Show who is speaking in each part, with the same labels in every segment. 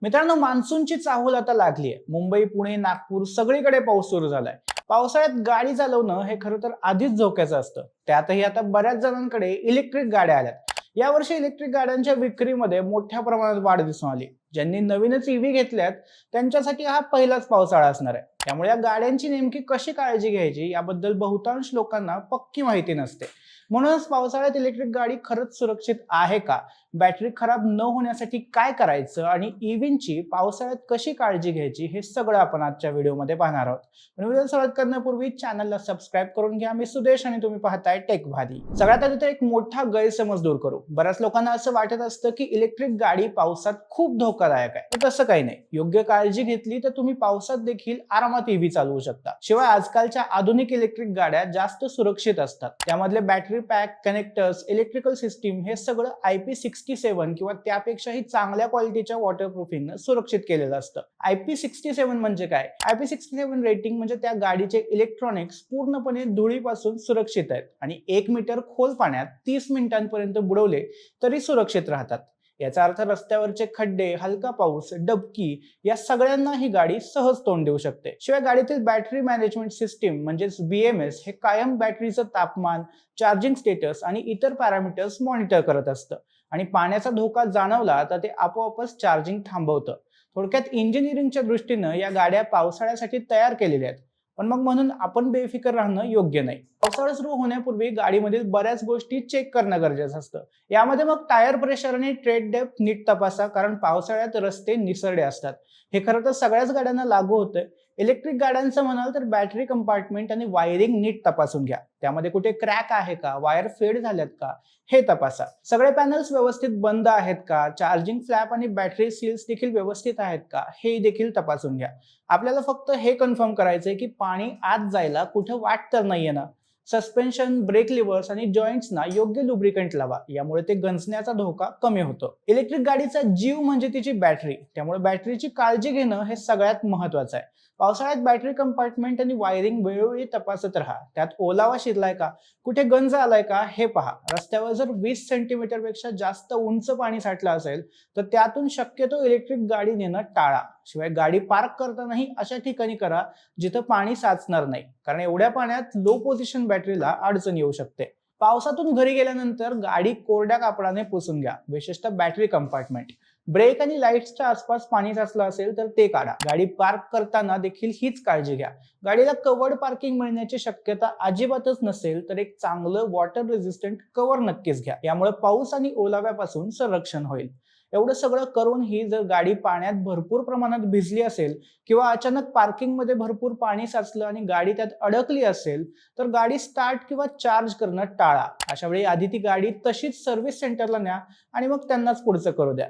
Speaker 1: मित्रांनो, मान्सूनची चाहूल आता लागली आहे. मुंबई, पुणे, नागपूर सगळीकडे पाऊस सुरू झालाय. पावसाळ्यात गाडी चालवणं हे खरं तर आधीच धोक्याचं असतं. त्यातही आता बऱ्याच जणांकडे इलेक्ट्रिक गाड्या आल्यात. यावर्षी इलेक्ट्रिक गाड्यांच्या विक्रीमध्ये मोठ्या प्रमाणात वाढ दिसून आली. ज्यांनी नवीनच ईव्ही घेतल्यात त्यांच्यासाठी हा पहिलाच पावसाळा असणार आहे. त्यामुळे या गाड्यांची नेमकी कशी काळजी घ्यायची याबद्दल बहुतांश लोकांना पक्की माहिती नसते. म्हणूनच पावसाळ्यात इलेक्ट्रिक गाडी खरंच सुरक्षित आहे का, बॅटरी खराब न होण्यासाठी काय करायचं आणि ईव्हीची पावसाळ्यात कशी काळजी घ्यायची हे सगळं आपण आजच्या व्हिडिओमध्ये पाहणार आहोत. पण व्हिडिओ सुरुवात करण्यापूर्वी चॅनलला सबस्क्राईब करून घ्या. मी सुदेश आणि तुम्ही पाहताय टेक भारी. सगळ्यात आधी तर एक मोठा गैरसमज दूर करू. बऱ्याच लोकांना असं वाटत असतं की इलेक्ट्रिक गाडी पावसात खूप धोकादायक आहे. पण तसं काही नाही. योग्य काळजी घेतली तर तुम्ही पावसात देखील आरामात ईव्ही चालवू शकता. शिवाय आजकालच्या आधुनिक इलेक्ट्रिक गाड्या जास्त सुरक्षित असतात. त्यामधले battery pack, connectors, electrical system हे सगळं IP67 किंवा त्यापेक्षाही चांगल्या क्वालिटीच्या वॉटरप्रूफिंगनं सुरक्षित केलेलं असतं. IP67 म्हणजे काय? IP67 रेटिंग म्हणजे त्या गाडीचे इलेक्ट्रॉनिक्स पूर्णपणे धुळीपासून सुरक्षित आहेत आणि 1 मीटर खोल पाण्यात 30 मिनिटांपर्यंत बुडवले तरी सुरक्षित राहतात. याचा अर्थ रस्त्यावरचे खड्डे, हलका पाऊस, डबकी या सगळ्यांना ही गाडी सहज तोंड देऊ शकते. शिवाय गाडीतील बॅटरी मॅनेजमेंट सिस्टीम म्हणजेच BMS हे कायम बॅटरीचं तापमान, चार्जिंग स्टेटस आणि इतर पॅरामीटर्स मॉनिटर करत असतं आणि पाण्याचा धोका जाणवला तर ते आपोआपच चार्जिंग थांबवतं. थोडक्यात इंजिनिअरिंगच्या दृष्टीनं या गाड्या पावसाळ्यासाठी तयार केलेल्या आहेत. पण मग म्हणून आपण बेफिकर राहणं योग्य नाही. पावसाळा सुरू होण्यापूर्वी गाडीमधील बऱ्याच गोष्टी चेक करणं गरजेचं असतं. यामध्ये मग टायर प्रेशर आणि ट्रेड डेप्थ नीट तपासा, कारण पावसाळ्यात रस्ते निसरडे असतात. हे खरं तर सगळ्याच गाड्यांना लागू होतं. इलेक्ट्रिक गाड्यांचं म्हणाल तर बॅटरी कंपार्टमेंट आणि वायरिंग नीट तपासून घ्या. त्यामध्ये कुठे क्रॅक आहे का, वायर फेड झाल्यात का हे तपासा. सगळे पॅनल्स व्यवस्थित बंद आहेत का, चार्जिंग फ्लॅप आणि बॅटरी सील्स देखील व्यवस्थित आहेत का हे देखील तपासून घ्या. आपल्याला फक्त हे कन्फर्म करायचंय की पाणी आत जायला कुठं वाट तर नाहीये ना. सस्पेन्शन, ब्रेक लिव्हर्स आणि जॉईंट्सना योग्य लुब्रिकंट लावा. यामुळे ते गंजण्याचा धोका कमी होतो. इलेक्ट्रिक गाडीचा जीव म्हणजे तिची बॅटरी. त्यामुळे बॅटरीची काळजी घेणं हे सगळ्यात महत्त्वाचं आहे. पावसाळ्यात बॅटरी कंपार्टमेंट आणि वायरिंग वेळोवेळी तपासत राहा. त्यात ओलावा शिरलाय का, कुठे गंज आलाय का हे पहा. रस्त्यावर जर 20 सेंटीमीटर पेक्षा जास्त उंच पाणी साठलं असेल तर त्यातून शक्यतो इलेक्ट्रिक गाडी नेणं टाळा. शिवाय गाडी पार्क करतानाही अशा ठिकाणी करा जिथं पाणी साचणार नाही, कारण एवढ्या पाण्यात लो पोझिशन बॅटरीला अडचण येऊ शकते. पावसातून घरी गेल्यानंतर गाडी कोरड्या कापडाने पुसून घ्या, विशेषतः बॅटरी कंपार्टमेंट. ब्रेक आणि लाईट्सच्या आसपास पाणी साचलं असेल तर ते काढा. गाडी पार्क करताना देखील हीच काळजी घ्या. गाडीला कव्हर्ड पार्किंग मिळण्याची शक्यता अजिबातच नसेल तर एक चांगलं वॉटर रेझिस्टंट कव्हर नक्कीच घ्या. यामुळे पाऊस आणि ओलाव्यापासून संरक्षण होईल. एवढं सगळं करूनही जर गाडी पाण्यात भरपूर प्रमाणात भिजली असेल किंवा अचानक पार्किंगमध्ये भरपूर पाणी साचलं आणि गाडी त्यात अडकली असेल तर गाडी स्टार्ट किंवा चार्ज करणं टाळा. अशा वेळी आधी ती गाडी तशीच सर्व्हिस सेंटरला न्या आणि मग त्यांनाच पुढचं करू द्या.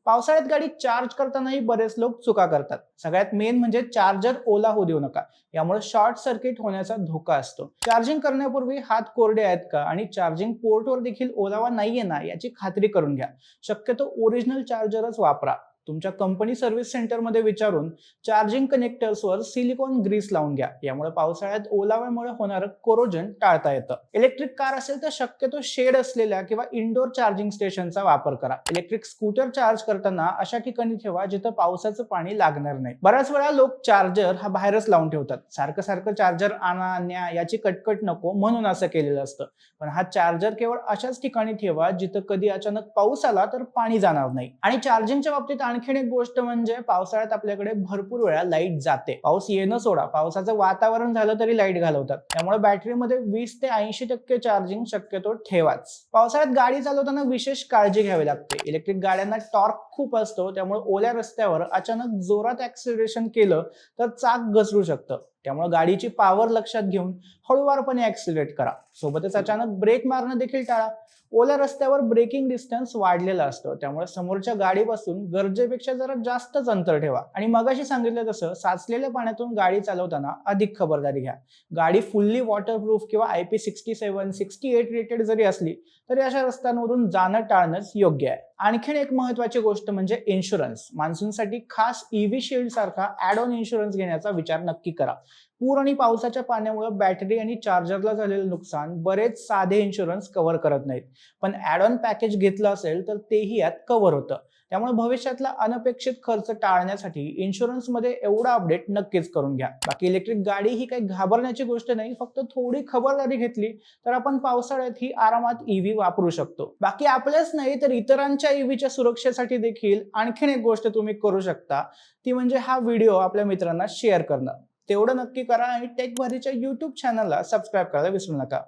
Speaker 1: पावसाळ्यात गाडी चार्ज करतानाही बरेच लोक चुका करतात. सगळ्यात मेन म्हणजे चार्जर ओला होऊ देऊ नका. यामुळे शॉर्ट सर्किट होण्याचा धोका असतो. चार्जिंग करण्यापूर्वी हात कोरडे आहेत का आणि चार्जिंग पोर्टवर देखील ओलावा नाहीये ना याची खात्री करून घ्या. शक्यतो ओरिजिनल चार्जरच वापरा. तुमच्या कंपनी सर्व्हिस सेंटरमध्ये विचारून चार्जिंग कनेक्टर्सवर सिलिकॉन ग्रीस लावून घ्या. यामुळे पावसाळ्यात ओलाव्यामुळे होणारं कोरोजन टाळता येतं. इलेक्ट्रिक कार असेल तर शक्यतो शेड असलेल्या किंवा इंडोर चार्जिंग स्टेशनचा वापर करा. इलेक्ट्रिक स्कूटर चार्ज करताना अशा ठिकाणी ठेवा जिथं पावसाचं पाणी लागणार नाही. बऱ्याच वेळा लोक चार्जर हा बाहेरच लावून ठेवतात. सारखं सारखं चार्जर आणा न्या याची कटकट नको म्हणून असं केलेलं असतं. पण हा चार्जर केवळ अशाच ठिकाणी ठेवा जिथं कधी अचानक पाऊस आला तर पाणी जाणार नाही. आणि चार्जिंगच्या बाबतीत आणखीन एक गोष्ट म्हणजे पावसाळ्यात आपल्याकडे भरपूर वेळा लाईट जाते. पाऊस येणं सोडा, पावसाचं वातावरण झालं तरी लाईट घालवतात. त्यामुळे बॅटरीमध्ये 20 ते 80% चार्जिंग शक्यतो ठेवाच. पावसाळ्यात गाडी चालवताना विशेष काळजी घ्यावी लागते. इलेक्ट्रिक गाड्यांना टॉर्क खूप असतो. त्यामुळे ओल्या रस्त्यावर अचानक जोरात ऍक्सिलरेशन केलं तर चाक घसरू शकतं. त्यामुळे गाडीची पॉवर लक्षात घेऊन हळूवारपणे ऍक्सिलरेट करा. सोबतच अचानक ब्रेक मारणं देखील टाळा. ओल्या रस्त्यावर ब्रेकिंग डिस्टन्स वाढलेला असतो. त्यामुळे समोरच्या गाडीपासून गरजेपेक्षा जरा जास्तच अंतर ठेवा. आणि मगाशी सांगितलं तसं साचलेल्या पाण्यातून गाडी चालवताना अधिक खबरदारी घ्या. गाडी फुल्ली वॉटरप्रूफ किंवा IP67, 68 रेटेड जरी असली तरी अशा रस्त्यांवरून जाणं टाळणंच योग्य आहे. आणखीन एक महत्त्वाची गोष्ट म्हणजे इन्शुरन्स. मान्सूनसाठी खास ईव्ही शील्ड सारखा ऍड ऑन इन्शुरन्स घेण्याचा विचार नक्की करा. पूर आणि पावसाच्या पाण्यामुळे बॅटरी आणि चार्जरला झालेलं नुकसान बरेच साधे इन्शुरन्स कव्हर करत नाहीत. पण ऍड ऑन पॅकेज घेतलं असेल तर तेही यात कव्हर होतं. त्यामुळे भविष्यातला अनपेक्षित खर्च टाळण्यासाठी इन्शुरन्समध्ये एवढा अपडेट नक्कीच करून घ्या. बाकी इलेक्ट्रिक गाडी ही काही घाबरण्याची गोष्ट नाही, फक्त थोडी खबरदारी घेतली तर आपण पावसाळ्यात ही आरामात ईव्ही वापरू शकतो. बाकी आपल्याच नाही तर इतरांच्या ईव्हीच्या सुरक्षेसाठी देखील आणखीन एक गोष्ट तुम्ही करू शकता, ती म्हणजे हा व्हिडिओ आपल्या मित्रांना शेअर करणं. तेवढं नक्की करा आणि टेक भारीच्या YouTube चॅनलला सबस्क्राईब करायला विसरू नका.